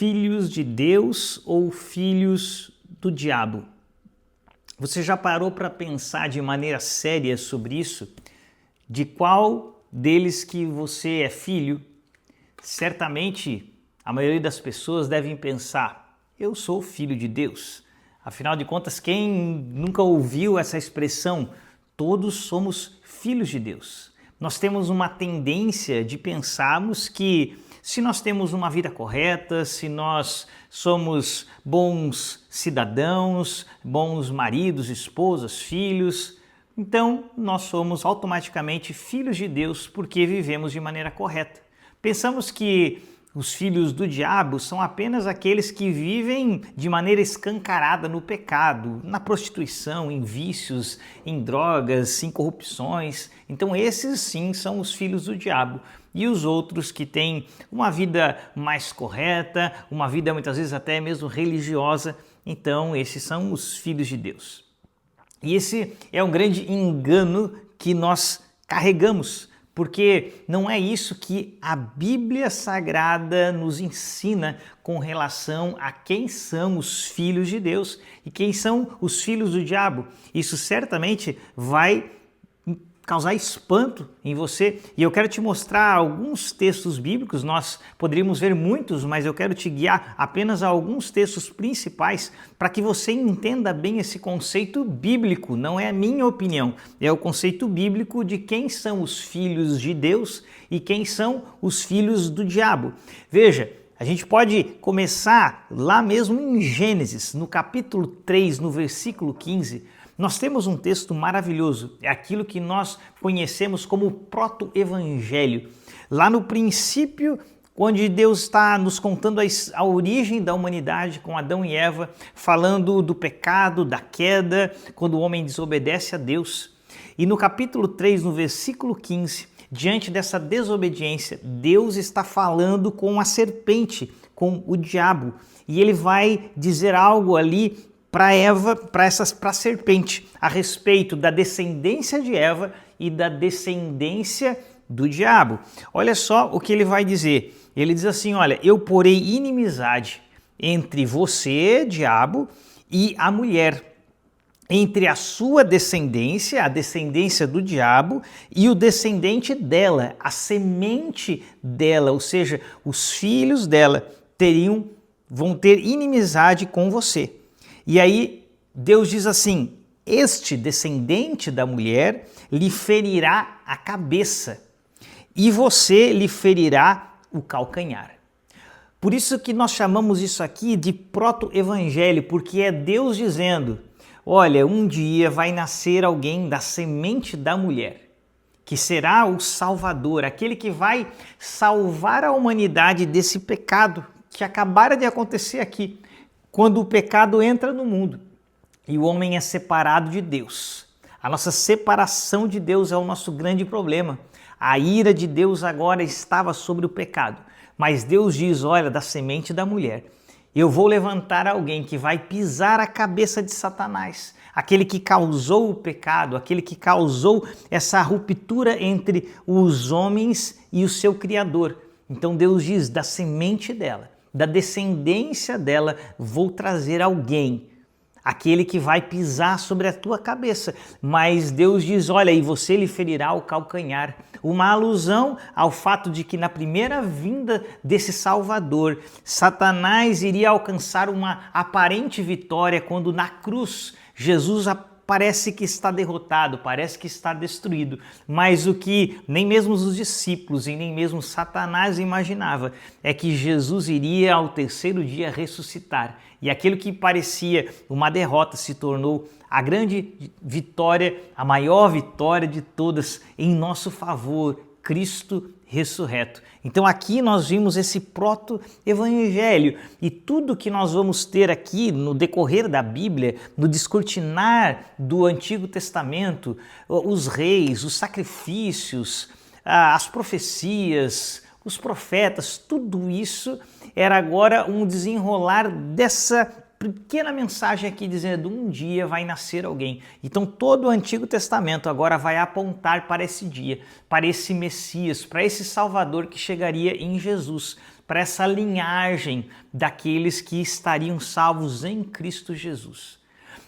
Filhos de Deus ou filhos do diabo? Você já parou para pensar de maneira séria sobre isso? De qual deles que você é filho? Certamente a maioria das pessoas devem pensar: eu sou filho de Deus. Afinal de contas, quem nunca ouviu essa expressão? Todos somos filhos de Deus. Nós temos uma tendência de pensarmos que se nós temos uma vida correta, se nós somos bons cidadãos, bons maridos, esposas, filhos, então nós somos automaticamente filhos de Deus porque vivemos de maneira correta. Pensamos que os filhos do diabo são apenas aqueles que vivem de maneira escancarada no pecado, na prostituição, em vícios, em drogas, em corrupções. Então esses sim são os filhos do diabo. E os outros que têm uma vida mais correta, uma vida muitas vezes até mesmo religiosa, então esses são os filhos de Deus. E esse é um grande engano que nós carregamos, porque não é isso que a Bíblia Sagrada nos ensina com relação a quem são os filhos de Deus e quem são os filhos do diabo. Isso certamente vai causar espanto em você, e eu quero te mostrar alguns textos bíblicos. Nós poderíamos ver muitos, mas eu quero te guiar apenas a alguns textos principais para que você entenda bem esse conceito bíblico. Não é a minha opinião, é o conceito bíblico de quem são os filhos de Deus e quem são os filhos do diabo. Veja, a gente pode começar lá mesmo em Gênesis, no capítulo 3, no versículo 15, nós temos um texto maravilhoso, é aquilo que nós conhecemos como o proto-evangelho. Lá no princípio, onde Deus está nos contando a origem da humanidade com Adão e Eva, falando do pecado, da queda, quando o homem desobedece a Deus. E no capítulo 3, no versículo 15, diante dessa desobediência, Deus está falando com a serpente, com o diabo, e ele vai dizer algo ali para Eva, para a serpente, a respeito da descendência de Eva e da descendência do diabo. Olha só o que ele vai dizer. Ele diz assim: olha, eu porei inimizade entre você, diabo, e a mulher, entre a sua descendência, a descendência do diabo, e o descendente dela, a semente dela, ou seja, os filhos dela vão ter inimizade com você. E aí Deus diz assim: este descendente da mulher lhe ferirá a cabeça e você lhe ferirá o calcanhar. Por isso que nós chamamos isso aqui de proto-evangelho, porque é Deus dizendo: olha, um dia vai nascer alguém da semente da mulher, que será o Salvador, aquele que vai salvar a humanidade desse pecado que acabara de acontecer aqui. Quando o pecado entra no mundo e o homem é separado de Deus. A nossa separação de Deus é o nosso grande problema. A ira de Deus agora estava sobre o pecado. Mas Deus diz: olha, da semente da mulher, eu vou levantar alguém que vai pisar a cabeça de Satanás, aquele que causou o pecado, aquele que causou essa ruptura entre os homens e o seu Criador. Então Deus diz: da semente dela, da descendência dela, vou trazer alguém, aquele que vai pisar sobre a tua cabeça. Mas Deus diz: olha, e você lhe ferirá o calcanhar. Uma alusão ao fato de que na primeira vinda desse Salvador, Satanás iria alcançar uma aparente vitória quando na cruz Jesus parece que está derrotado, parece que está destruído, mas o que nem mesmo os discípulos e nem mesmo Satanás imaginava é que Jesus iria ao terceiro dia ressuscitar, e aquilo que parecia uma derrota se tornou a grande vitória, a maior vitória de todas em nosso favor, Cristo ressurreto. Então aqui nós vimos esse proto-evangelho, e tudo que nós vamos ter aqui no decorrer da Bíblia, no descortinar do Antigo Testamento, os reis, os sacrifícios, as profecias, os profetas, tudo isso era agora um desenrolar dessa pequena mensagem aqui dizendo: um dia vai nascer alguém. Então todo o Antigo Testamento agora vai apontar para esse dia, para esse Messias, para esse Salvador que chegaria em Jesus. para essa linhagem daqueles que estariam salvos em Cristo Jesus.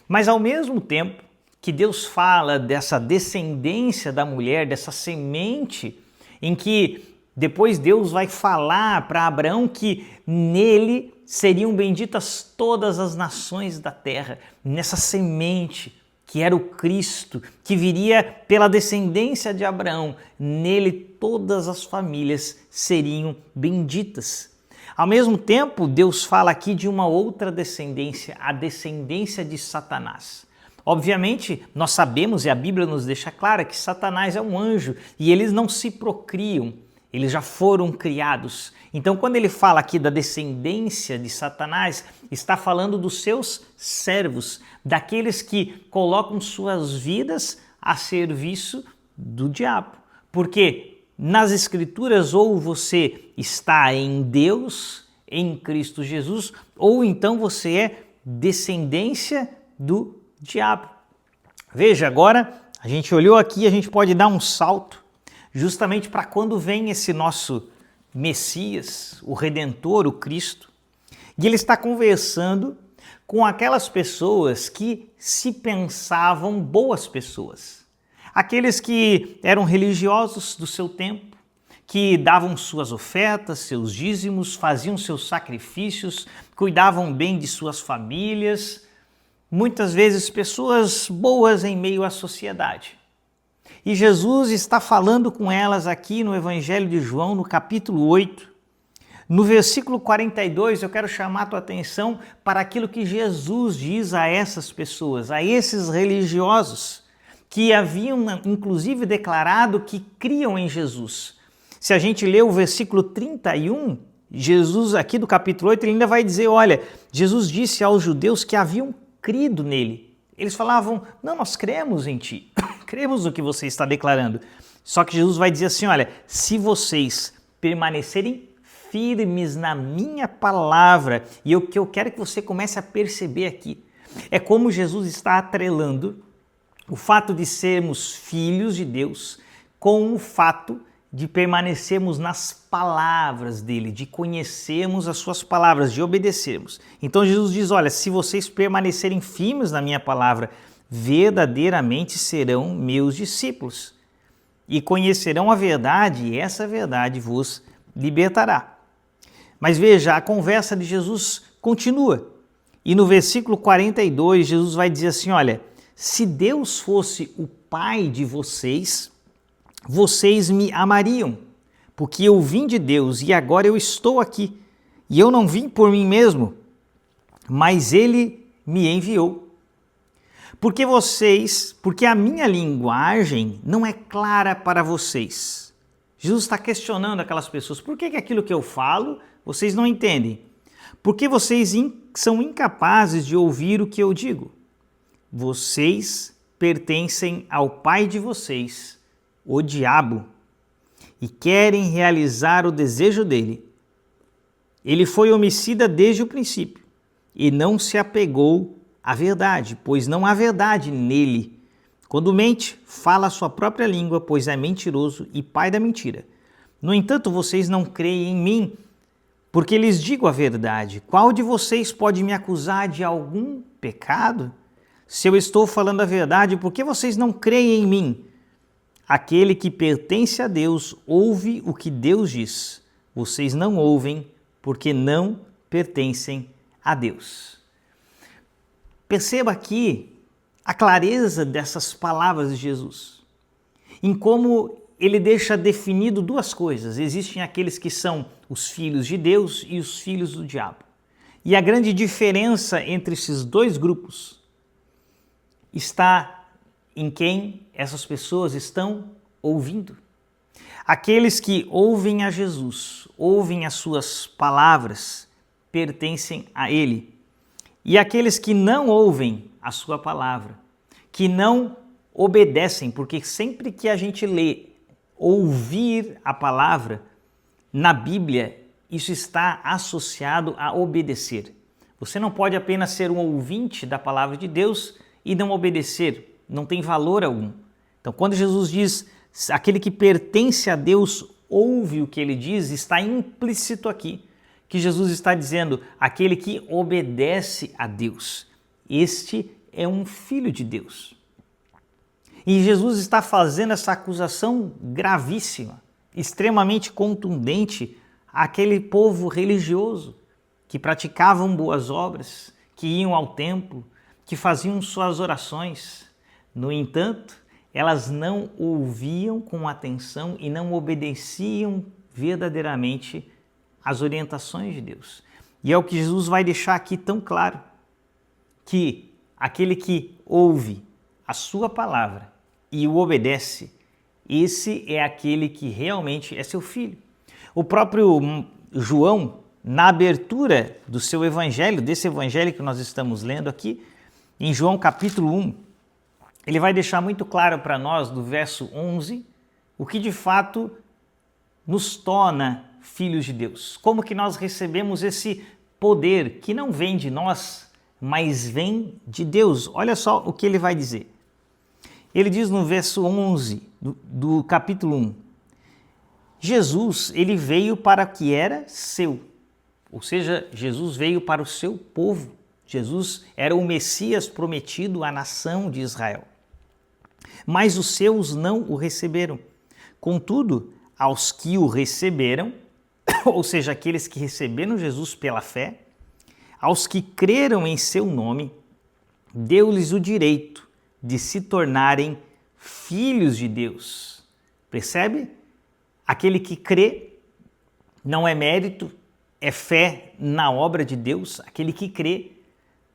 Mas ao mesmo tempo que Deus fala dessa descendência da mulher, dessa semente, em que depois Deus vai falar para Abraão que nele seriam benditas todas as nações da terra, nessa semente que era o Cristo, que viria pela descendência de Abraão, nele todas as famílias seriam benditas. Ao mesmo tempo, Deus fala aqui de uma outra descendência, a descendência de Satanás. Obviamente, nós sabemos e a Bíblia nos deixa clara que Satanás é um anjo e eles não se procriam, eles já foram criados. Então, quando ele fala aqui da descendência de Satanás, está falando dos seus servos, daqueles que colocam suas vidas a serviço do diabo. Porque nas Escrituras, ou você está em Deus, em Cristo Jesus, ou então você é descendência do diabo. Veja, agora a gente olhou aqui, a gente pode dar um salto justamente para quando vem esse nosso Messias, o Redentor, o Cristo, e ele está conversando com aquelas pessoas que se pensavam boas pessoas, aqueles que eram religiosos do seu tempo, que davam suas ofertas, seus dízimos, faziam seus sacrifícios, cuidavam bem de suas famílias, muitas vezes pessoas boas em meio à sociedade. E Jesus está falando com elas aqui no Evangelho de João, no capítulo 8. No versículo 42, eu quero chamar a tua atenção para aquilo que Jesus diz a essas pessoas, a esses religiosos, que haviam inclusive declarado que criam em Jesus. Se a gente ler o versículo 31, Jesus aqui do capítulo 8, ele ainda vai dizer, olha, Jesus disse aos judeus que haviam crido nele. Eles falavam, não, nós cremos em ti, cremos no que você está declarando. Só que Jesus vai dizer assim, olha, se vocês permanecerem firmes na minha palavra, e o que eu quero que você comece a perceber aqui, é como Jesus está atrelando o fato de sermos filhos de Deus com o fato de permanecermos nas palavras dele, de conhecermos as suas palavras, de obedecermos. Então Jesus diz, olha, se vocês permanecerem firmes na minha palavra, verdadeiramente serão meus discípulos e conhecerão a verdade e essa verdade vos libertará. Mas veja, a conversa de Jesus continua. E no versículo 42, Jesus vai dizer assim, olha, se Deus fosse o Pai de vocês, vocês me amariam, porque eu vim de Deus e agora eu estou aqui. E eu não vim por mim mesmo, mas Ele me enviou. Porque a minha linguagem não é clara para vocês. Jesus está questionando aquelas pessoas, por que aquilo que eu falo vocês não entendem? Porque vocês são incapazes de ouvir o que eu digo. Vocês pertencem ao pai de vocês, o diabo, e querem realizar o desejo dele. Ele foi homicida desde o princípio e não se apegou à verdade, pois não há verdade nele. Quando mente, fala a sua própria língua, pois é mentiroso e pai da mentira. No entanto, vocês não creem em mim, porque lhes digo a verdade. Qual de vocês pode me acusar de algum pecado? Se eu estou falando a verdade, por que vocês não creem em mim? Aquele que pertence a Deus ouve o que Deus diz. Vocês não ouvem porque não pertencem a Deus. Perceba aqui a clareza dessas palavras de Jesus, em como ele deixa definido duas coisas. Existem aqueles que são os filhos de Deus e os filhos do diabo. E a grande diferença entre esses dois grupos está em quem essas pessoas estão ouvindo. Aqueles que ouvem a Jesus, ouvem as suas palavras, pertencem a Ele. E aqueles que não ouvem a sua palavra, que não obedecem, porque sempre que a gente lê ouvir a palavra, na Bíblia, isso está associado a obedecer. Você não pode apenas ser um ouvinte da palavra de Deus e não obedecer. Não tem valor algum. Então, quando Jesus diz, aquele que pertence a Deus ouve o que ele diz, está implícito aqui que Jesus está dizendo, aquele que obedece a Deus, este é um filho de Deus. E Jesus está fazendo essa acusação gravíssima, extremamente contundente àquele povo religioso que praticavam boas obras, que iam ao templo, que faziam suas orações. No entanto, elas não ouviam com atenção e não obedeciam verdadeiramente às orientações de Deus. E é o que Jesus vai deixar aqui tão claro, que aquele que ouve a sua palavra e o obedece, esse é aquele que realmente é seu filho. O próprio João, na abertura do seu evangelho, desse evangelho que nós estamos lendo aqui, em João capítulo 1, ele vai deixar muito claro para nós, do verso 11, o que de fato nos torna filhos de Deus. Como que nós recebemos esse poder que não vem de nós, mas vem de Deus. Olha só o que ele vai dizer. Ele diz no verso 11 do capítulo 1, Jesus, ele veio para o que era seu, ou seja, Jesus veio para o seu povo. Jesus era o Messias prometido à nação de Israel. Mas os seus não o receberam. Contudo, aos que o receberam, ou seja, aqueles que receberam Jesus pela fé, aos que creram em seu nome, deu-lhes o direito de se tornarem filhos de Deus. Percebe? Aquele que crê não é mérito, é fé na obra de Deus. Aquele que crê,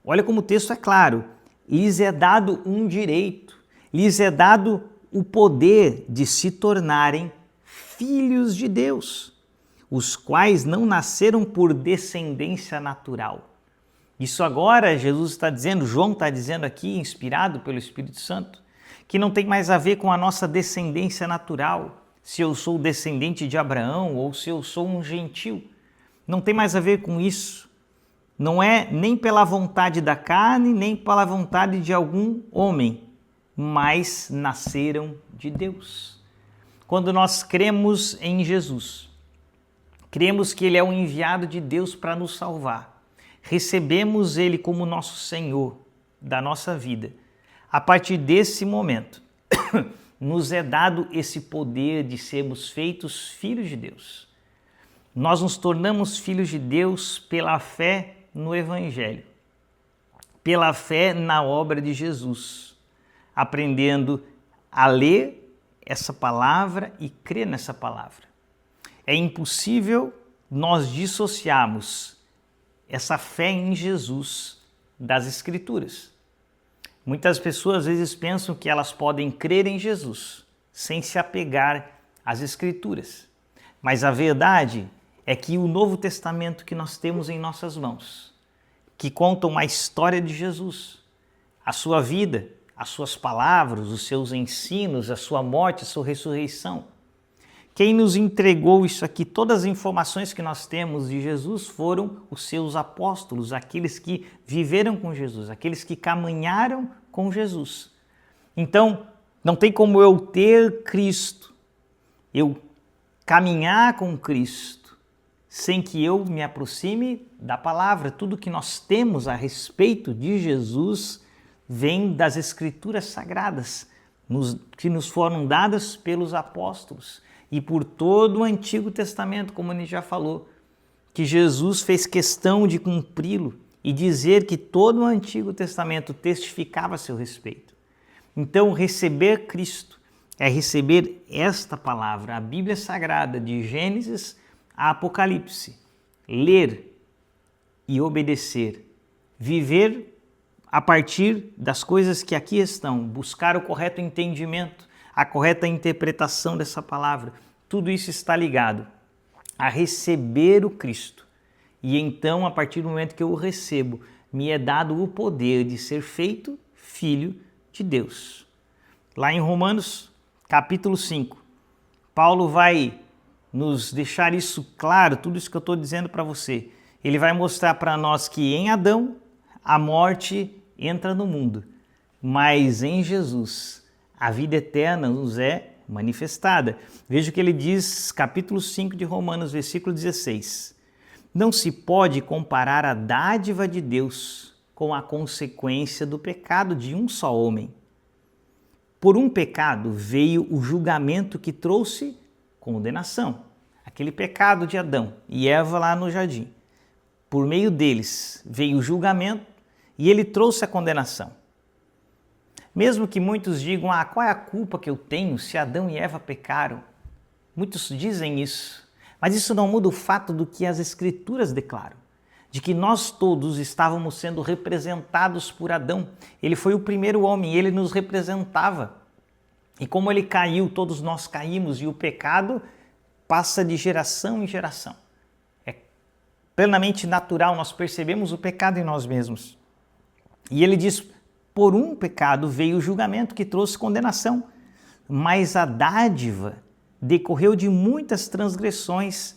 olha como o texto é claro, lhes é dado um direito, lhes é dado o poder de se tornarem filhos de Deus, os quais não nasceram por descendência natural. Isso agora Jesus está dizendo, João está dizendo aqui, inspirado pelo Espírito Santo, que não tem mais a ver com a nossa descendência natural, se eu sou descendente de Abraão ou se eu sou um gentil. Não tem mais a ver com isso. Não é nem pela vontade da carne, nem pela vontade de algum homem, mas nasceram de Deus. Quando nós cremos em Jesus, cremos que Ele é o enviado de Deus para nos salvar, recebemos Ele como nosso Senhor da nossa vida. A partir desse momento, nos é dado esse poder de sermos feitos filhos de Deus. Nós nos tornamos filhos de Deus pela fé no Evangelho, pela fé na obra de Jesus, aprendendo a ler essa palavra e crer nessa palavra. É impossível nós dissociarmos essa fé em Jesus das Escrituras. Muitas pessoas às vezes pensam que elas podem crer em Jesus sem se apegar às Escrituras. Mas a verdade é que o Novo Testamento que nós temos em nossas mãos, que contam a história de Jesus, a sua vida, as suas palavras, os seus ensinos, a sua morte, a sua ressurreição. Quem nos entregou isso aqui, todas as informações que nós temos de Jesus foram os seus apóstolos, aqueles que viveram com Jesus, aqueles que caminharam com Jesus. Então, não tem como eu ter Cristo, eu caminhar com Cristo, sem que eu me aproxime da palavra. Tudo que nós temos a respeito de Jesus vem das Escrituras Sagradas, que nos foram dadas pelos apóstolos e por todo o Antigo Testamento, como ele já falou, que Jesus fez questão de cumpri-lo e dizer que todo o Antigo Testamento testificava a seu respeito. Então, receber Cristo é receber esta palavra, a Bíblia Sagrada, de Gênesis a Apocalipse, ler e obedecer, viver a partir das coisas que aqui estão, buscar o correto entendimento, a correta interpretação dessa palavra. Tudo isso está ligado a receber o Cristo. E então, a partir do momento que eu o recebo, me é dado o poder de ser feito filho de Deus. Lá em Romanos, capítulo 5, Paulo vai nos deixar isso claro, tudo isso que eu estou dizendo para você. Ele vai mostrar para nós que em Adão a morte entra no mundo, mas em Jesus a vida eterna nos é manifestada. Veja o que ele diz, capítulo 5 de Romanos, versículo 16. Não se pode comparar a dádiva de Deus com a consequência do pecado de um só homem. Por um pecado veio o julgamento que trouxe condenação. Aquele pecado de Adão e Eva lá no jardim. Por meio deles veio o julgamento e ele trouxe a condenação. Mesmo que muitos digam, qual é a culpa que eu tenho se Adão e Eva pecaram? Muitos dizem isso, mas isso não muda o fato do que as Escrituras declaram, de que nós todos estávamos sendo representados por Adão. Ele foi o primeiro homem, ele nos representava. E como ele caiu, todos nós caímos, e o pecado passa de geração em geração. É plenamente natural, nós percebemos o pecado em nós mesmos. E ele diz, por um pecado veio o julgamento que trouxe condenação, mas a dádiva decorreu de muitas transgressões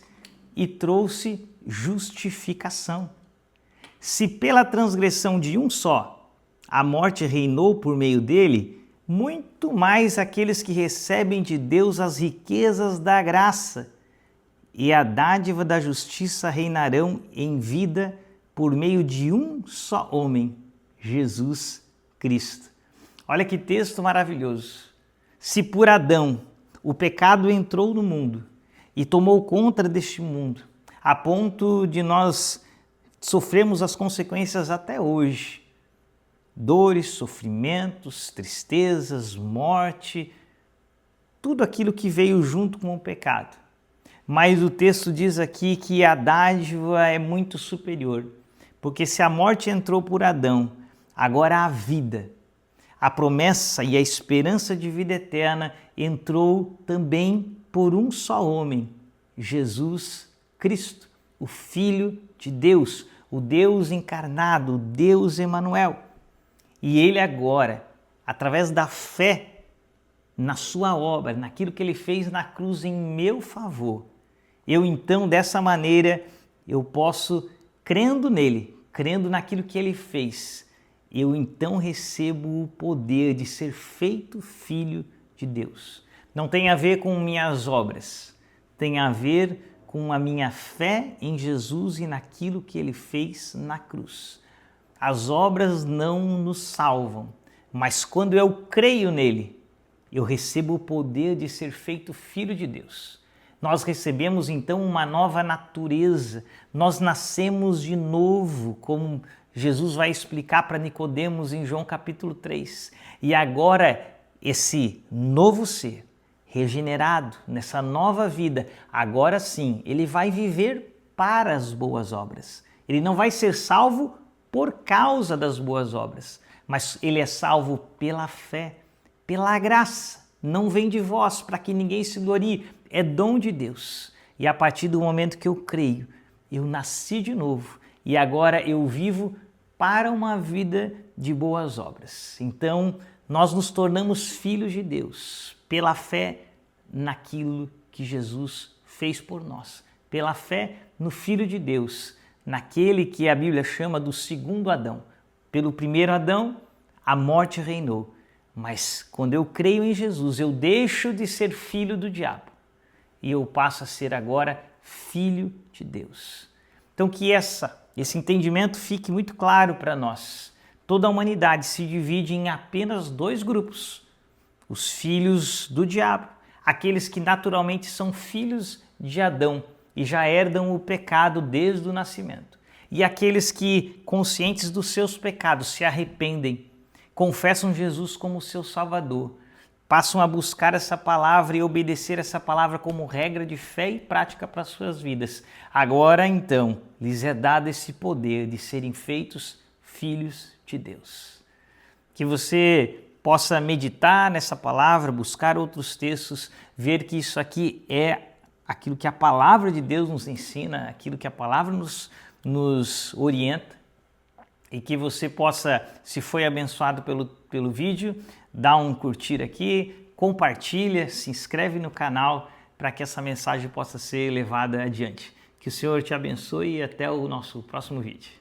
e trouxe justificação. Se pela transgressão de um só a morte reinou por meio dele, muito mais aqueles que recebem de Deus as riquezas da graça e a dádiva da justiça reinarão em vida por meio de um só homem, Jesus Cristo. Olha que texto maravilhoso. Se por Adão o pecado entrou no mundo e tomou conta deste mundo, a ponto de nós sofrermos as consequências até hoje, dores, sofrimentos, tristezas, morte, tudo aquilo que veio junto com o pecado. Mas o texto diz aqui que a dádiva é muito superior, porque se a morte entrou por Adão, agora a vida, a promessa e a esperança de vida eterna entrou também por um só homem, Jesus Cristo, o Filho de Deus, o Deus encarnado, o Deus Emanuel. E ele agora, através da fé na sua obra, naquilo que ele fez na cruz em meu favor, eu então, dessa maneira, eu posso, crendo nele, crendo naquilo que ele fez, eu então recebo o poder de ser feito filho de Deus. Não tem a ver com minhas obras, tem a ver com a minha fé em Jesus e naquilo que ele fez na cruz. As obras não nos salvam, mas quando eu creio nele, eu recebo o poder de ser feito filho de Deus. Nós recebemos então uma nova natureza, nós nascemos de novo, como Jesus vai explicar para Nicodemos em João capítulo 3. E agora esse novo ser, regenerado, nessa nova vida, agora sim, ele vai viver para as boas obras. Ele não vai ser salvo por causa das boas obras, mas ele é salvo pela fé, pela graça. Não vem de vós para que ninguém se glorie, é dom de Deus. E a partir do momento que eu creio, eu nasci de novo e agora eu vivo para uma vida de boas obras. Então, nós nos tornamos filhos de Deus pela fé naquilo que Jesus fez por nós, pela fé no Filho de Deus, naquele que a Bíblia chama do segundo Adão. Pelo primeiro Adão, a morte reinou. Mas quando eu creio em Jesus, eu deixo de ser filho do diabo e eu passo a ser agora filho de Deus. Então que esse entendimento fique muito claro para nós. Toda a humanidade se divide em apenas dois grupos: os filhos do diabo, aqueles que naturalmente são filhos de Adão e já herdam o pecado desde o nascimento, e aqueles que, conscientes dos seus pecados, se arrependem, confessam Jesus como seu Salvador, passam a buscar essa palavra e obedecer essa palavra como regra de fé e prática para as suas vidas. Agora, então, lhes é dado esse poder de serem feitos filhos de Deus. Que você possa meditar nessa palavra, buscar outros textos, ver que isso aqui é aquilo que a palavra de Deus nos ensina, aquilo que a palavra nos orienta, e que você possa, se foi abençoado pelo vídeo, dar um curtir aqui, compartilha, se inscreve no canal para que essa mensagem possa ser levada adiante. Que o Senhor te abençoe e até o nosso próximo vídeo.